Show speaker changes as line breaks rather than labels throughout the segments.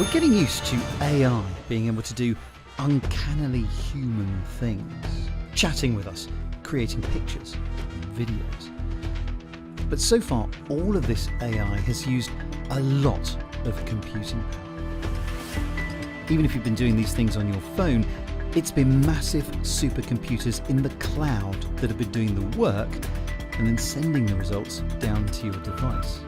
We're getting used to AI being able to do uncannily human things, chatting with us, creating pictures and videos. But so far, all of this AI has used a lot of computing power. Even if you've been doing these things on your phone, it's been massive supercomputers in the cloud that have been doing the work and then sending the results down to your device.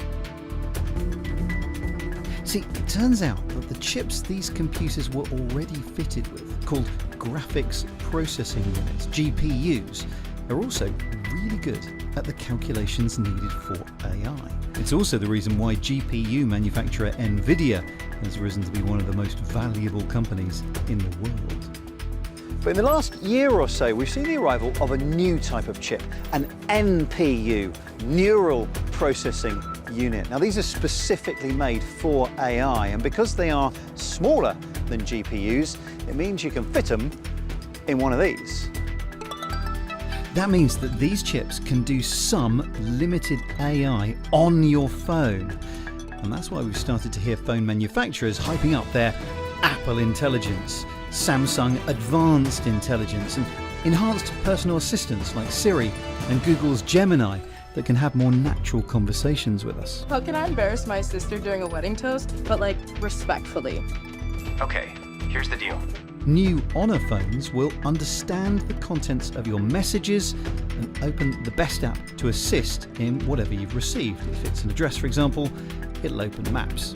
See, it turns out that the chips these computers were already fitted with, called graphics processing units, GPUs, are also really good at the calculations needed for AI. It's also the reason why GPU manufacturer Nvidia has risen to be one of the most valuable companies in the world.
But in the last year or so, we've seen the arrival of a new type of chip, an NPU, Neural Processing Unit. Now, these are specifically made for AI, and because they are smaller than GPUs, it means you can fit them in one of these.
That means that these chips can do some limited AI on your phone. And that's why we've started to hear phone manufacturers hyping up their Apple Intelligence, Samsung Advanced Intelligence, and enhanced personal assistants like Siri and Google's Gemini that can have more natural conversations with us.
How can I embarrass my sister during a wedding toast, but like respectfully?
Okay, here's the deal.
New Honor phones will understand the contents of your messages and open the best app to assist in whatever you've received. If it's an address, for example, it'll open Maps.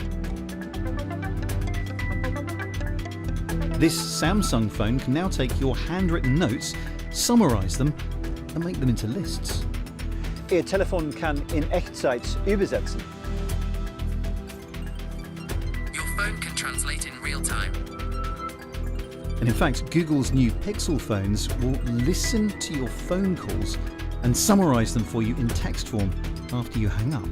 This Samsung phone can now take your handwritten notes, summarize them, and make them into lists.
Ihr Telefon kann in Echtzeit übersetzen.
Your phone can translate in real time.
And in fact, Google's new Pixel phones will listen to your phone calls and summarize them for you in text form after you hang up.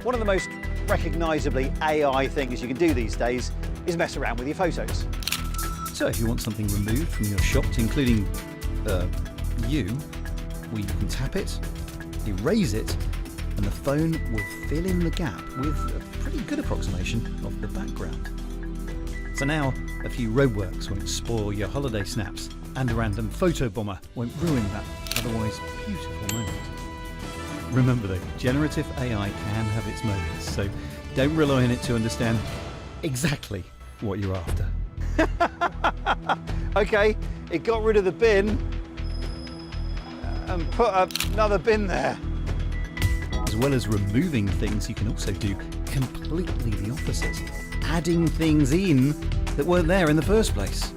One of the most recognisably AI things you can do these days is mess around with your photos.
So if you want something removed from your shot, including you, well, you can tap it, erase it, and the phone will fill in the gap with a pretty good approximation of the background. So now, a few roadworks won't spoil your holiday snaps, and a random photo bomber won't ruin that otherwise beautiful moment. Remember though, generative AI can have its moments, so don't rely on it to understand exactly what you're after.
Okay, it got rid of the bin and put another bin there.
As well as removing things, you can also do completely the opposite, adding things in that weren't there in the first place.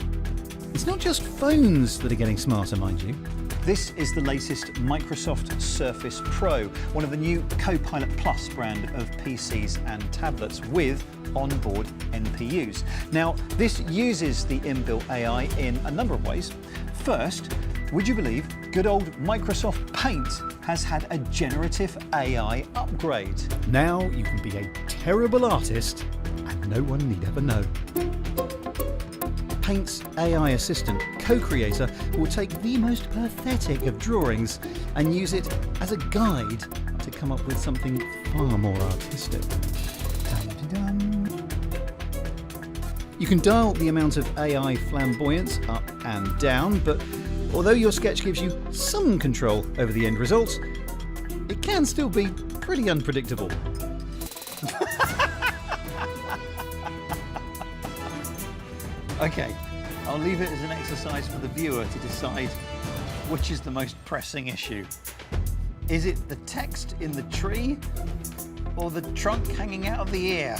It's not just phones that are getting smarter, mind you.
This is the latest Microsoft Surface Pro, one of the new Copilot Plus brand of PCs and tablets with onboard NPUs. Now, this uses the inbuilt AI in a number of ways. First, would you believe good old Microsoft Paint has had a generative AI upgrade?
Now you can be a terrible artist and no one need ever know. Paint's AI assistant, co-creator, will take the most pathetic of drawings and use it as a guide to come up with something far more artistic. Dun-dun-dun. You can dial the amount of AI flamboyance up and down, but although your sketch gives you some control over the end result, it can still be pretty unpredictable.
Okay, I'll leave it as an exercise for the viewer to decide which is the most pressing issue. Is it the text in the tree or the trunk hanging out of the ear?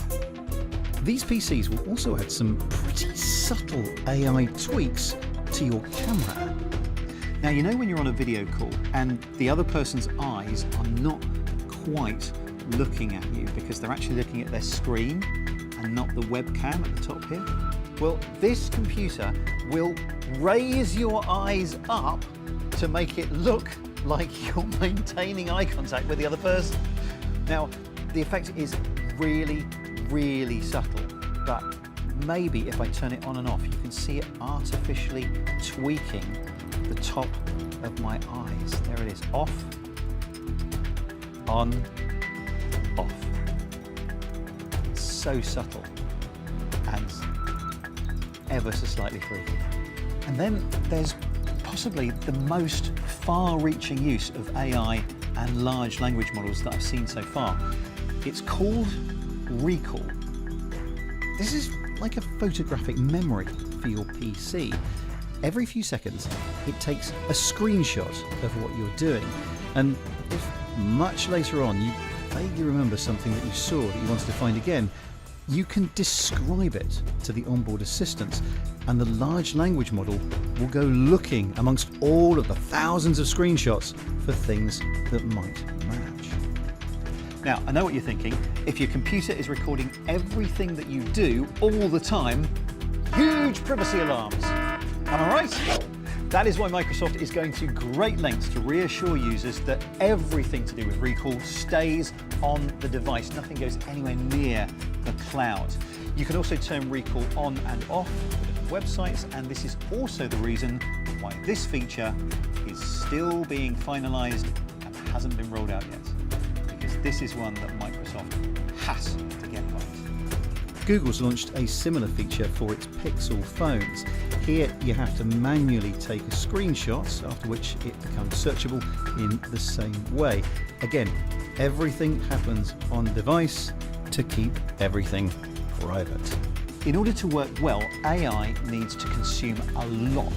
These PCs will also add some pretty subtle AI tweaks to your camera.
Now, you know when you're on a video call and the other person's eyes are not quite looking at you because they're actually looking at their screen and not the webcam at the top here? Well, this computer will raise your eyes up to make it look like you're maintaining eye contact with the other person. Now, the effect is really, really subtle, but maybe if I turn it on and off, you can see it artificially tweaking the top of my eyes. There it is, off, on, off. It's so subtle. and ever so slightly freaky. And then there's possibly the most far-reaching use of AI and large language models that I've seen so far. It's called recall.
This is like a photographic memory for your PC. Every few seconds, it takes a screenshot of what you're doing. And if much later on you vaguely remember something that you saw that you wanted to find again, you can describe it to the onboard assistant, and the large language model will go looking amongst all of the thousands of screenshots for things that might match.
Now, I know what you're thinking. If your computer is recording everything that you do all the time, huge privacy alarms. Am I right? That is why Microsoft is going to great lengths to reassure users that everything to do with recall stays on the device. Nothing goes anywhere near the cloud. You can also turn recall on and off for different websites, and this is also the reason why this feature is still being finalized and hasn't been rolled out yet. Because this is one that Microsoft has to get right.
Google's launched a similar feature for its Pixel phones. Here you have to manually take a screenshot, after which it becomes searchable in the same way. Again, everything happens on device to keep everything private.
In order to work well, AI needs to consume a lot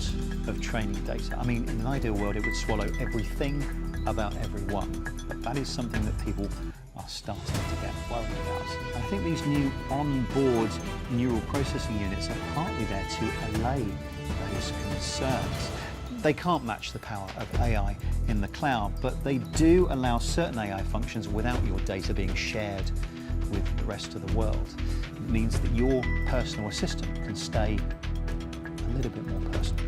of training data. I mean, in an ideal world, it would swallow everything about everyone. But that is something that people are starting to get worried about. And I think these new onboard neural processing units are partly there to allay those concerns. They can't match the power of AI in the cloud, but they do allow certain AI functions without your data being shared with the rest of the world. It means that your personal assistant can stay a little bit more personal.